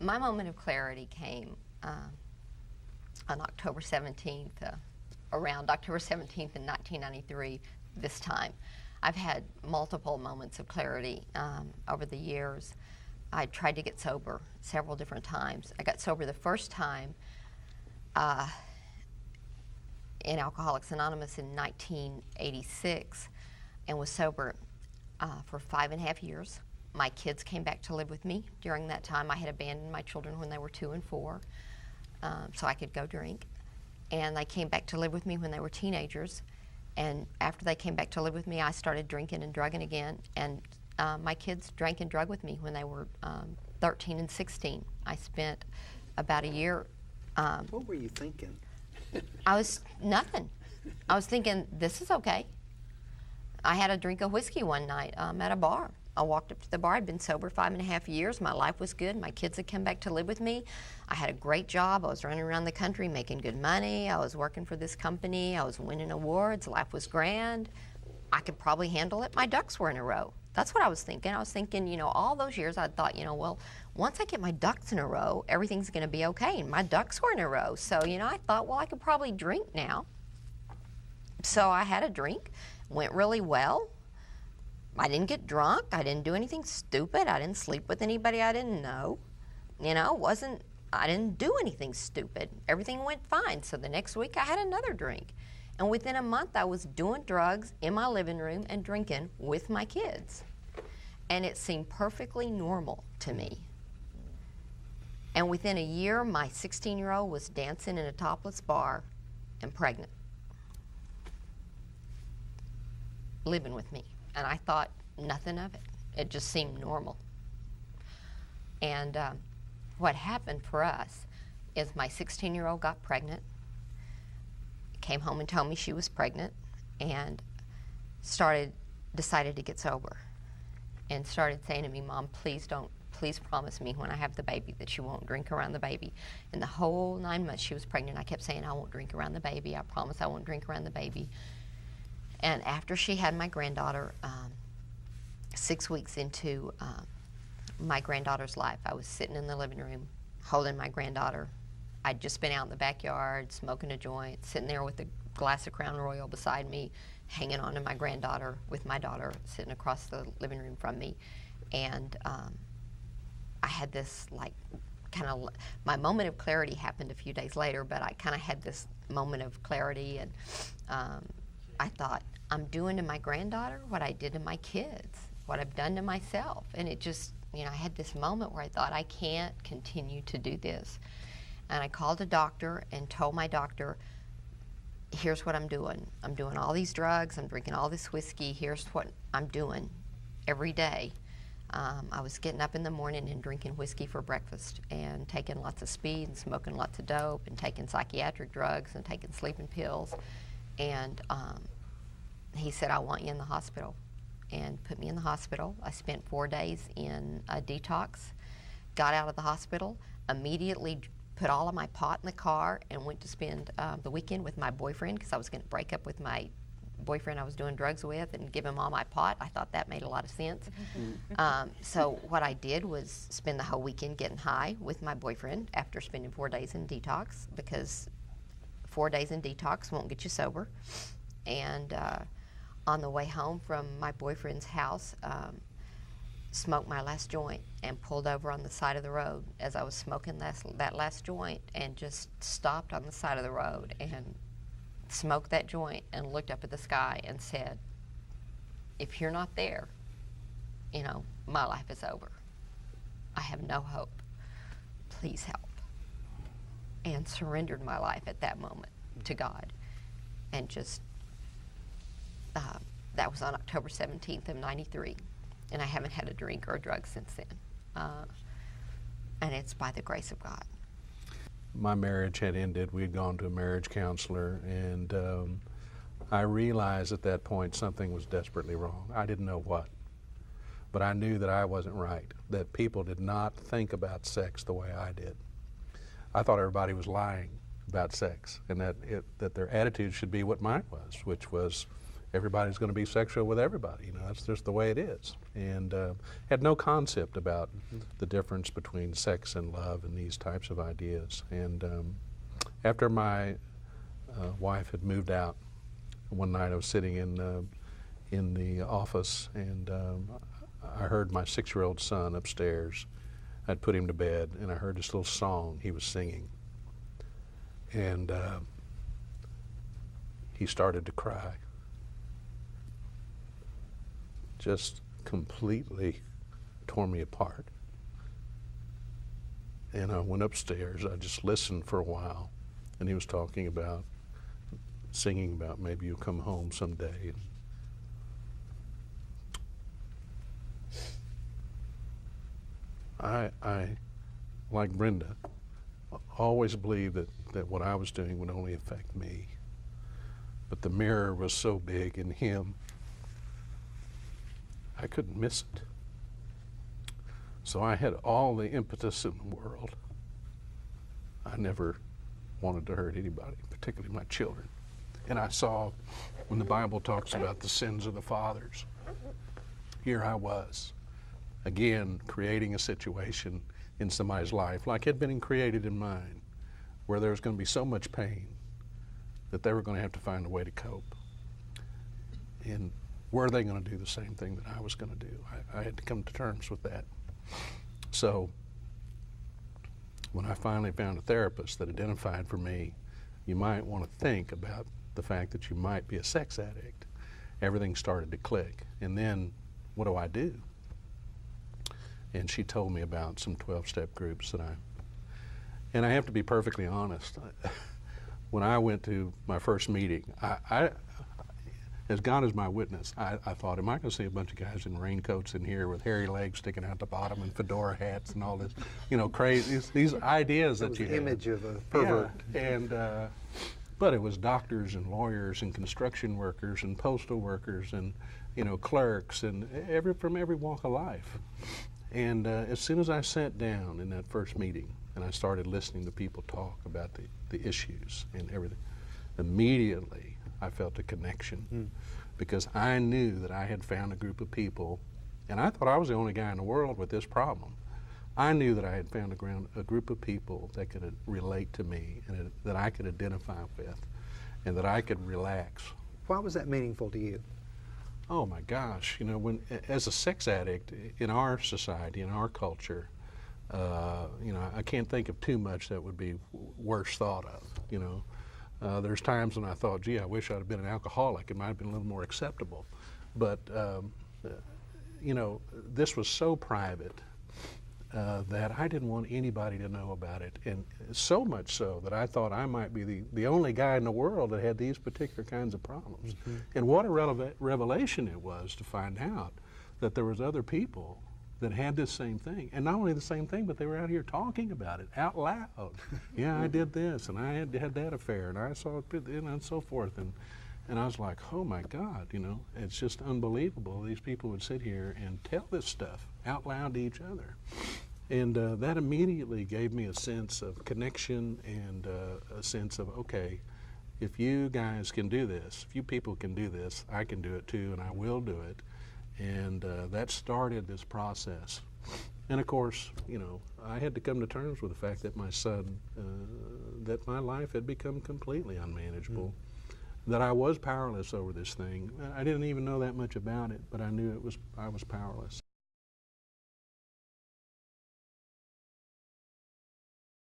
My moment of clarity came on October 17th, around October 17th in 1993, this time. I've had multiple moments of clarity over the years. I tried to get sober several different times. I got sober the first time in Alcoholics Anonymous in 1986 and was sober for 5.5 years. My kids came back to live with me during that time. I had abandoned my children when they were 2 and 4, so I could go drink. And they came back to live with me when they were teenagers. And after they came back to live with me, I started drinking and drugging again. And my kids drank and drug with me when they were 13 and 16. I spent about a year. What were you thinking? Nothing. I was thinking, this is okay. I had a drink of whiskey one night at a bar. I walked up to the bar. I'd been sober 5.5 years. My life was good. My kids had come back to live with me. I had a great job. I was running around the country making good money. I was working for this company. I was winning awards. Life was grand. I could probably handle it. My ducks were in a row. That's what I was thinking. I was thinking, you know, all those years I thought, you know, well, once I get my ducks in a row, everything's going to be okay. And my ducks were in a row. So, you know, I thought, well, I could probably drink now. So I had a drink. Went really well. I didn't get drunk. I didn't do anything stupid. I didn't sleep with anybody I didn't know. You know, I didn't do anything stupid. Everything went fine. So the next week I had another drink. And within a month I was doing drugs in my living room and drinking with my kids. And it seemed perfectly normal to me. And within a year, my 16-year-old was dancing in a topless bar and pregnant, living with me. And I thought nothing of it. It just seemed normal. And what happened for us is my 16-year-old got pregnant, came home and told me she was pregnant, and decided to get sober, and started saying to me, Mom, please promise me when I have the baby that you won't drink around the baby. And the whole 9 months she was pregnant, I kept saying, I won't drink around the baby. I promise I won't drink around the baby. And after she had my granddaughter, 6 weeks into my granddaughter's life, I was sitting in the living room holding my granddaughter. I'd just been out in the backyard smoking a joint, sitting there with a glass of Crown Royal beside me, hanging on to my granddaughter with my daughter sitting across the living room from me. And I had this my moment of clarity happened a few days later, but I kind of had this moment of clarity, and I thought, I'm doing to my granddaughter what I did to my kids, what I've done to myself. And it just, you know, I had this moment where I thought, I can't continue to do this. And I called a doctor and told my doctor, here's what I'm doing. I'm doing all these drugs, I'm drinking all this whiskey, here's what I'm doing every day. I was getting up in the morning and drinking whiskey for breakfast, and taking lots of speed and smoking lots of dope, and taking psychiatric drugs and taking sleeping pills. And he said, I want you in the hospital, and put me in the hospital. I spent 4 days in a detox, got out of the hospital, immediately put all of my pot in the car and went to spend the weekend with my boyfriend, because I was going to break up with my boyfriend I was doing drugs with and give him all my pot. I thought that made a lot of sense. So what I did was spend the whole weekend getting high with my boyfriend after spending 4 days in detox, because 4 days in detox won't get you sober. And on the way home from my boyfriend's house, smoked my last joint and pulled over on the side of the road as I was smoking that last joint, and just stopped on the side of the road and smoked that joint and looked up at the sky and said, if you're not there, you know, my life is over. I have no hope. Please help. And surrendered my life at that moment to God. And just, that was on October 17th of 93. And I haven't had a drink or a drug since then. And it's by the grace of God. My marriage had ended. We had gone to a marriage counselor, and I realized at that point something was desperately wrong. I didn't know what, but I knew that I wasn't right, that people did not think about sex the way I did. I thought everybody was lying about sex, and that their attitude should be what mine was, which was, everybody's going to be sexual with everybody. You know, that's just the way it is. And had no concept about the difference between sex and love and these types of ideas. And after my wife had moved out, one night I was sitting in the office, and I heard my 6-year-old son upstairs. I'd put him to bed, and I heard this little song he was singing. And he started to cry. Just completely tore me apart. And I went upstairs. I just listened for a while, and he was talking about, singing about maybe you'll come home someday. I, like Brenda, always believed that what I was doing would only affect me. But the mirror was so big in him, I couldn't miss it. So I had all the impetus in the world. I never wanted to hurt anybody, particularly my children. And I saw when the Bible talks about the sins of the fathers, here I was, again, creating a situation in somebody's life like had been created in mine, where there was going to be so much pain that they were going to have to find a way to cope. And were they going to do the same thing that I was going to do? I had to come to terms with that. So when I finally found a therapist that identified for me, you might want to think about the fact that you might be a sex addict, everything started to click. And then, what do I do? And she told me about some 12-step groups and I have to be perfectly honest, when I went to my first meeting, I as God is my witness, I thought, am I going to see a bunch of guys in raincoats in here with hairy legs sticking out the bottom and fedora hats and all this, you know, crazy, these ideas that you have. That was the image of a pervert. Yeah. And, but it was doctors and lawyers and construction workers and postal workers and, you know, clerks and from every walk of life. And as soon as I sat down in that first meeting and I started listening to people talk about the issues and everything, immediately I felt a connection because I knew that I had found a group of people, and I thought I was the only guy in the world with this problem. I knew that I had found a group of people that could relate to me and that I could identify with and that I could relax. Why was that meaningful to you? Oh my gosh, you know, as a sex addict in our society, in our culture, you know, I can't think of too much that would be worse thought of, you know. There's times when I thought, gee, I wish I'd have been an alcoholic. It might have been a little more acceptable. But, you know, this was so private that I didn't want anybody to know about it. And so much so that I thought I might be the only guy in the world that had these particular kinds of problems. Mm-hmm. And what a revelation it was to find out that there was other people that had this same thing. And not only the same thing, but they were out here talking about it out loud. Yeah, I did this, and I had that affair, and I saw it, and so forth. And I was like, oh my God, you know, it's just unbelievable. These people would sit here and tell this stuff out loud to each other. And that immediately gave me a sense of connection and a sense of, okay, if you guys can do this, if you people can do this, I can do it too, and I will do it. And that started this process. And of course, you know, I had to come to terms with the fact that my son, that my life had become completely unmanageable, that I was powerless over this thing. I didn't even know that much about it, but I knew I was powerless.